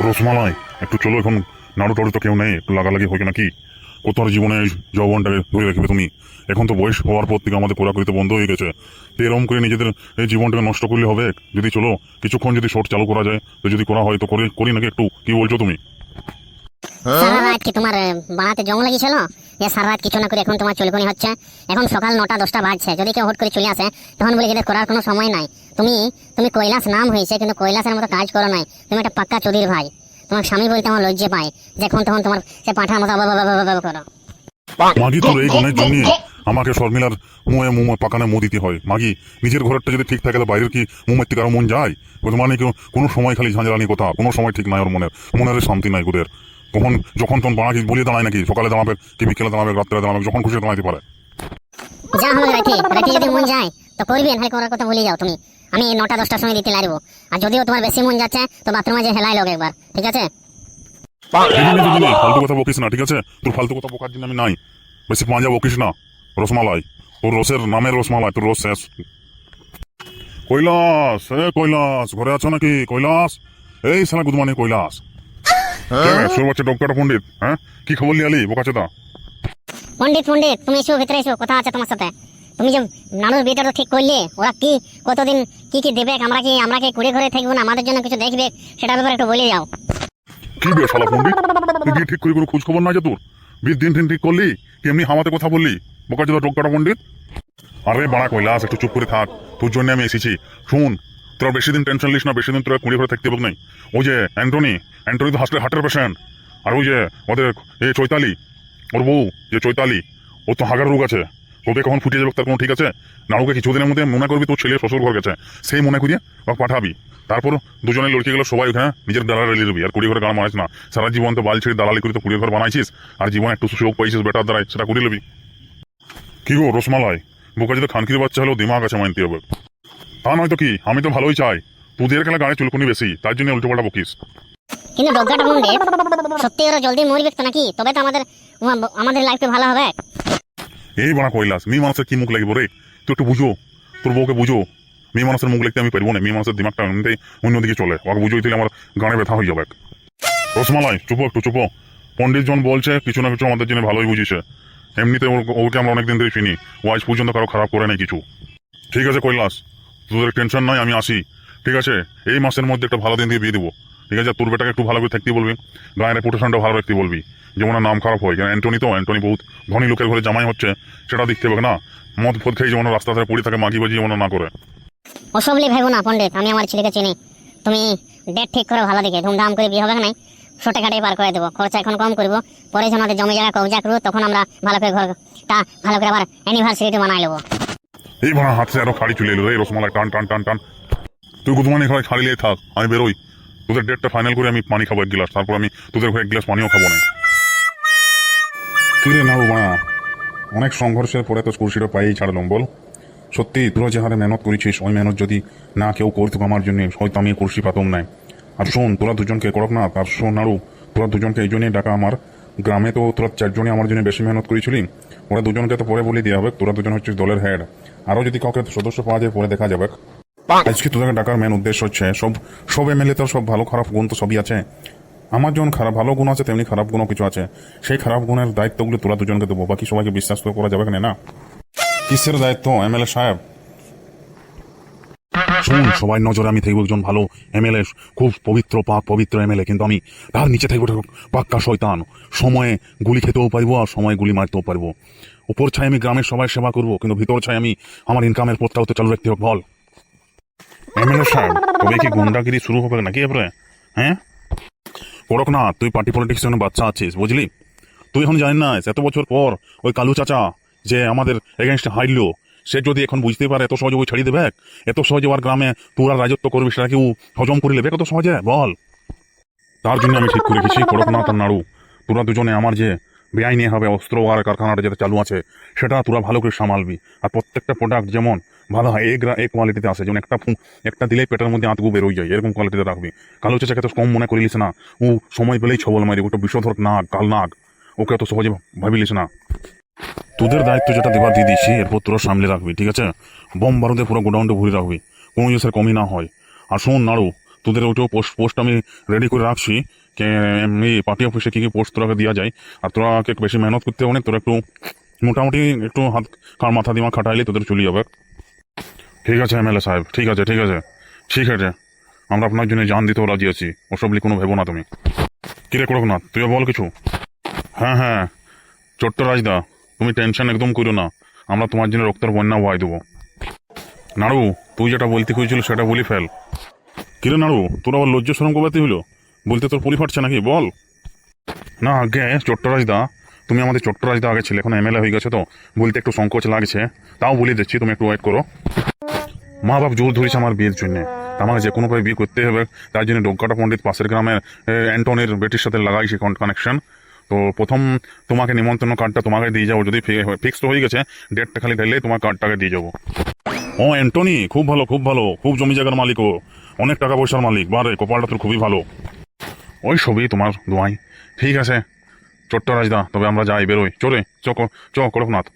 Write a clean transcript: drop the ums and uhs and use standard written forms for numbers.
রসমালাই একটু চলো, এখন নাড়ু টাড়ু তো কেউ নেই, একটু লাগালাগি হয়েছে নাকি? কত আর জীবনে এই যৌবনটাকে ধরে রাখবে তুমি? এখন তো বয়স হওয়ার পর থেকে আমাদের কোরাকুরি তো বন্ধ হয়ে গেছে। তো এরকম করে নিজেদের এই জীবনটাকে নষ্ট করলে হবে? যদি চলো কিছুক্ষণ যদি শর্ট চালু করা যায়, তো যদি করা হয় তো করি নাকি একটু, কি বলছো তুমি? সারা রাত কি তোমার বানাতে জং লাগিয়েছিল? সারা রাত কিছু না করে এখন তোমার চুলকুনি হচ্ছে। এখন সকাল 9টা-10টা বাজছে, যদি কেউ হট করে চলে আসে তখন বলে এদের করার কোনো সময় নাই। তুমি তুমি কৈলাস নাম হয়েছে, কিন্তু কৈলাসের মতো কাজ করো নাই। তুমি একটা পাক্কা চুদির ভাই। তোমার স্বামী বলতে আমার লজ্জা পায়, যখন তখন তোমার সে পাঁঠার মতো করো। মাগি তোর এই গুণের জন্য আমাকে শর্মিলার মুয়ে পাকানে মুঁ দিতে হয়। মাগি, নিজের ঘরেরটা যদি ঠিক থাকে তো বাইরের কি মুমের থেকে আরো মন যায়? মানে কোনো সময় খালি ঝাঁঝালানি কথা, কোনো সময় ঠিক নাই ওর মনের শান্তি নাই ওদের। কখন যখন তখন বানাকি বলিয়ে দাঁড়ায় নাকি? সকালে দাঁড়াবে কি বিকেলে দাঁড়াবে রাত্রে দাঁড়াবে, যখন খুশি দাঁড়াতে পারে। যা হলো রাতে যদি মন যায় তো করবি, না করার কথা ভুলে যাও তুমি। আমি 9টা-10টার সময় দিতে লাগবো। আর যদিও তোমার বেশি মন যাচ্ছে তো বাথরুমে যে হেলাই লোক একবার, ঠিক আছে? ফালতু কথা বকিস না, ঠিক আছে? তোর ফালতু কথা বকার জন্য আমি নাই। বেশি পাঁজা বকিস না। রসমালাই, তোর রসের নামের রসমালাই, তোর রস শেষ। কৈলাস, কৈলাস ঘরে আছো নাকি? কৈলাস, এই সালা গুড মর্নিং কৈলাস। সুর বাচ্চা ডক্টর পণ্ডিত, হ্যাঁ কি খবর লিয়ালি বোকাচোদা? পণ্ডিত তুমি এসো, ভিতরে এসো, কথা আছে তোমার সাথে। তুমি যে নানুর বিয়েটা তো ঠিক করলে, ওরা কি কতদিন কি দেবে? আমরা কি কুড়ে ঘরে থাকবো না? আমাদের জন্য কিছু দেখবে, সেটার ব্যাপারে একটু বলে যাও। কি বে শালা পণ্ডিত, তুই বিয়ে ঠিক করে কোনো খোঁজ খবর না যে তোর? বিয়ের দিন ঠিক করলি কি এমনি হামাতে কথা বললি বোকাচোদা ডক্টর পণ্ডিত? আরে বাড়া কৈলাস, একটু চুপ করে থাক, তোর জন্য আমি এসেছি। শুন, তোরা বেশি দিন টেনশন লিস না, বেশি দিন তোরা কুড়ি ঘরে থাকতে হবে নাই। ওই যে অ্যান্টনি তো হার্টের পেশেন্ট। আর ওই যে ওদের চৈতালি, ওর বউ যে চৈতালি, ওর তো হাগার রোগ আছে। ওকে কখন ফুটিয়ে যাবে তার কোনো ঠিক আছে? নাড়ুকে কিছুদিনের মধ্যে মনে করবি তোর ছেলে শ্বশুর ঘর গেছে, সেই মনে করিয়ে ওকে পাঠাবি। তারপর দুজনে লড়কে গেলে সবাই ওখানে নিজের দালাল রেলে দিবি। আর কুড়ি ঘরে গান মানিস না, সারা জীবন তো বাল ছেড়ে দালালি করে তো কুড়ি ঘর বানাইছিস, আর জীবন একটু সুযোগ পাইছিস বেটার দ্বারাই, সেটা করে নেবি। কি গো রসমালাই, বোকা যদি খানকির বাচ্চা হলেও দিমাগ আছে, মানতে হবে। তা নয়তো কি, আমি তো ভালোই চাই, তোদের খেলা গানে চুলকুনি বেশি, তার জন্য উল্টো পাল্টা বকিস। কিন্তু ডগাটা মুন্ডে সত্যি ওরা জলদি মরবে তো নাকি? তবে তো আমাদের লাইফটা ভালো হবে। এই বানা কৈলাস, মেয়ে মানুষের কি মুখ লাগবে রে? তুই একটু বুঝো, তোর বউকে বুঝো। মেয়ে মানুষের মুখ লিখতে আমি পারবো না, মেয়ে মানুষের দিমাগটা এমনিতেই অন্যদিকে চলে, ওকে বুঝোই দিলে আমার গানে ব্যথা হয়ে যাবে। রসমালাই চুপো, একটু চুপো। পণ্ডিত জন বলছে কিছু না কিছু আমাদের জন্য ভালোই বুঝিছে। এমনিতে ওকে আমরা অনেকদিন ধরে চিনি, ও আজ পর্যন্ত কারো খারাপ করে নাই কিছু। ঠিক আছে কৈলাস, তোদের টেনশন নাই, আমি আসি। ঠিক আছে, এই মাসের মধ্যে একটা ভালো দিন দিয়ে বিয়ে দেবো। ঠিক আছে, তোর বেটাকে একটু ভালো করে থাকতে বলবি, গায়ের রেপুটেশনটা ভালো রাখতে বলবি, যেমন নাম খারাপ হয়। কারণ অ্যান্টনি বহুত ধনী লোকের ঘরে জামাই হচ্ছে, সেটা দেখতে হবে না? মদ ফদ খেয়ে যেমন রাস্তা ধারে পড়ে থাকে, মাগি বাজি যেমন না করে। ওসবলি ভেবো না পণ্ডিত, আমি আমার ছেলেকে চিনি। তুমি ডেট ঠিক করে ভালো দিকে ধুমধাম করে বিয়ে হবে না, ছোটে কাটে পার করে দেবো, খরচা এখন কম করবো। পরে যখন আমাদের জমি জায়গা কবজা করবো তখন আমরা ভালো করে ঘরটা ভালো করে আবার অ্যানিভার্সারিটা বানাই নেবো। এই ভাড়া হাতে আরো খাড়ি চলে এলো রে রসমালাই, টান টান টান টান। তুই গুদমানি ঘরে খাড়ি লিয়ে থাক, আমি বেরোই। তোদের ডেটটা ফাইনাল করে আমি পানি খাবো 1 গ্লাস, তারপর আমি তোদের ঘরে 1 গ্লাস পানিও খাবো না। কিরে না বাবা, অনেক সংঘর্ষের পরে তো কুর্সিটা পাইই ছাড়লাম, বল। সত্যি তোরা যে হারে মেহনত করেছিস, ওই মেহনত যদি না কেউ করতো আমার জন্য, হয়তো আমি কুর্সি পাতাম না। আর শোন, তোরা দুজনকে করক না, আর শোন নাড়ু, তোরা দুজনকে এই জন্যই ডাকা আমার। গ্রামে তো তোরা 4 জনই আমার জন্য বেশি মেহনত করেছিলি, ওরা দুজনকে তো পরে বলে দেওয়া হবে। তোরা দুজন হচ্ছে দলের হেড, আরও যদি কাউকে সদস্য পাওয়া যায় পরে দেখা যাবে। আজকে তোদেরকে ডাকার মেন উদ্দেশ্য হচ্ছে, সব এমএলএ তো সব ভালো খারাপ গুণ তো সবই আছে। আমার যেমন ভালো গুণ আছে তেমনি খারাপ গুণও কিছু আছে। সেই খারাপ গুণের দায়িত্বগুলো তোরা দুজনকে দেবো, বাকি সবাইকে বিশ্বাস করে করা যাবে না। কিসের দায়িত্ব এমএলএ সাহেব? শুন, সবাই নজরে আমি থাকবো একজন ভালো এমএলএ, খুব পবিত্র এমএলএ, কিন্তু আমি তার নিচে থাকবো পাক্কা শয়তান। সময়ে গুলি খেতেও পারবো আর সময় গুলি মারতেও পারবো। উপর ছায় আমি গ্রামের সবাই সেবা করবো, কিন্তু ভিতর ছায় আমি আমার ইনকামের পথটাও তো চালু রাখতে হবে। বল এমএলএ সাহেব, তবে কি গুন্ডাগিরি শুরু হবে নাকি এবারে? হ্যাঁ পড়ক না, তুই পার্টি পলিটিক্স জন্য বাচ্চা আছিস, বুঝলি? তুই এখন জানি না এত বছর পর ওই কালু চাচা যে আমাদের এগেনস্টে হারলো, সে যদি এখন বুঝতে পারে এত সহজে ওই ছাড়িয়ে দেবে, এত সহজে ওর গ্রামে তোরা রাজত্ব করবি, সেটা কেউ হজম করে নেবে কত সহজে, বল? তার জন্য আমি ঠিক করে রেখেছি, পড়ক না তার নাড়ু, তোরা দুজনে আমার যে বেআইনি হবে অস্ত্র আর কারখানাটা যেটা চালু আছে সেটা তোরা ভালো করে সামালবি। আর প্রত্যেকটা প্রোডাক্ট যেমন ভালো হয় এই কোয়ালিটিতে আসে, যেমন একটা দিলেই পেটের মধ্যে আঁতগু বেরোয় যায়, এরকম কোয়ালিটিতে রাখবি। কালো চাচাকে তো কম মনে করিলিস না, ও সময় পেলেই ছবল মারি, ওটা বিষধর নাগ, কাল নাগ, ওকে অত সহজে ভাবিলিস না। তোদের দায়িত্ব যেটা দেবার দিয়ে দিচ্ছি, এরপর তোরা সামলে রাখবি, ঠিক আছে? বম বারুদে পুরো গোডাউনটা ভরে রাখবি, কোনো জিনিসের কমি না হয়। আর শোন নাড়ু, তোদের ওইটাও পোস্ট আমি রেডি করে রাখছি, এমনি পার্টি অফিসে কি কি পোস্ট তোরাকে দেওয়া যায়। আর তোরাকে একটু বেশি মেহনত করতে অনেক, তোরা একটু মোটামুটি একটু হাত কার মাথা দিমা খাটাইলে তোদের চলে যাবে। ঠিক আছে এমএলএ সাহেব, ঠিক আছে ঠিক আছে ঠিক আছে, আমরা আপনার জন্য জান দিতেও রাজি আছি, ওসব নিয়ে কোনো ভেবো না তুমি। কিরে করকনাথ, তুইও বল কিছু। হ্যাঁ হ্যাঁ, ছোট্ট রাজদা, তুমি টেনশন একদম করো না, আমরা তোমার জন্য রক্তের বন্যা বহাই দেবো। নাড়ু, তুই যেটা বলতে খুঁজছিল সেটা বলি ফেল। কিরে নাড়ু, তোর আবার লজ্জা শরম কবাতে হইলো, বলতে তোর পরি ফাটছে নাকি, বল। না আগে ছোট্ট রাজদা, তুমি আমাদের ছোট্ট রাজদা আগে ছিলে, এখন এমএলএ হয়ে গেছে তো বলতে একটু সংকোচ লাগছে, তাও বলে দিচ্ছি, তুমি একটু ওয়েট করো। মা বাপ জোর ধরেছে আমার বিয়ের জন্য, আমাকে যে কোনো ভাবে বিয়ে করতে হবে, তার জন্য ডোকাটা পণ্ডিত পাশের গ্রামের অ্যান্টনের বেটির সাথে লাগাইছি কানেকশন। তো প্রথম তোমাকে নিমন্ত্রণ কার্ডটা তোমাকে দিয়ে যাবো, যদি ফিক্সড হয়ে গেছে, ডেটটা খালি দিলেই তোমার কার্ডটাকে দিয়ে যাবো। ও অ্যান্টনি, খুব ভালো খুব ভালো, খুব জমি জায়গার মালিক, ও অনেক টাকা পয়সার মালিক, বারে কপালটা তোর খুবই ভালো। ওই সবই তোমার দোয়াই। ঠিক আছে ছোট্ট রাজদা, তবে আমরা যাই, বেরোই, চলে চ করকনাথ।